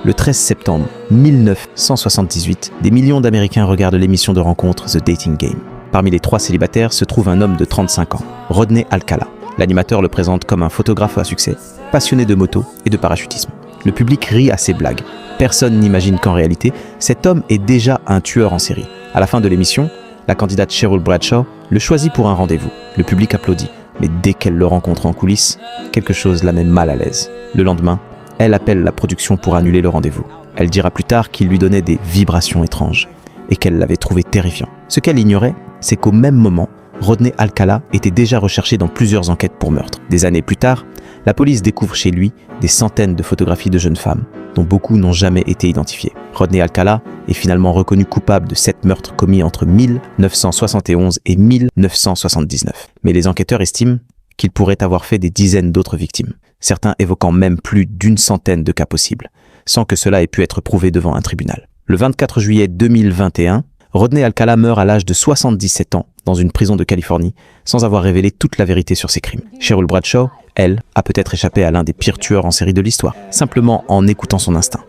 Le 13 septembre 1978, des millions d'Américains regardent l'émission de rencontre The Dating Game. Parmi les 3 célibataires se trouve un homme de 35 ans, Rodney Alcala. L'animateur le présente comme un photographe à succès, passionné de moto et de parachutisme. Le public rit à ses blagues. Personne n'imagine qu'en réalité, cet homme est déjà un tueur en série. À la fin de l'émission, la candidate Cheryl Bradshaw le choisit pour un rendez-vous. Le public applaudit, mais dès qu'elle le rencontre en coulisses, quelque chose la met mal à l'aise. Le lendemain, elle appelle la production pour annuler le rendez-vous. Elle dira plus tard qu'il lui donnait des vibrations étranges et qu'elle l'avait trouvé terrifiant. Ce qu'elle ignorait, c'est qu'au même moment, Rodney Alcala était déjà recherché dans plusieurs enquêtes pour meurtre. Des années plus tard, la police découvre chez lui des centaines de photographies de jeunes femmes, dont beaucoup n'ont jamais été identifiées. Rodney Alcala est finalement reconnu coupable de 7 meurtres commis entre 1971 et 1979. Mais les enquêteurs estiment qu'il pourrait avoir fait des dizaines d'autres victimes, certains évoquant même plus d'une centaine de cas possibles, sans que cela ait pu être prouvé devant un tribunal. Le 24 juillet 2021, Rodney Alcala meurt à l'âge de 77 ans dans une prison de Californie, sans avoir révélé toute la vérité sur ses crimes. Cheryl Bradshaw, elle, a peut-être échappé à l'un des pires tueurs en série de l'histoire, simplement en écoutant son instinct.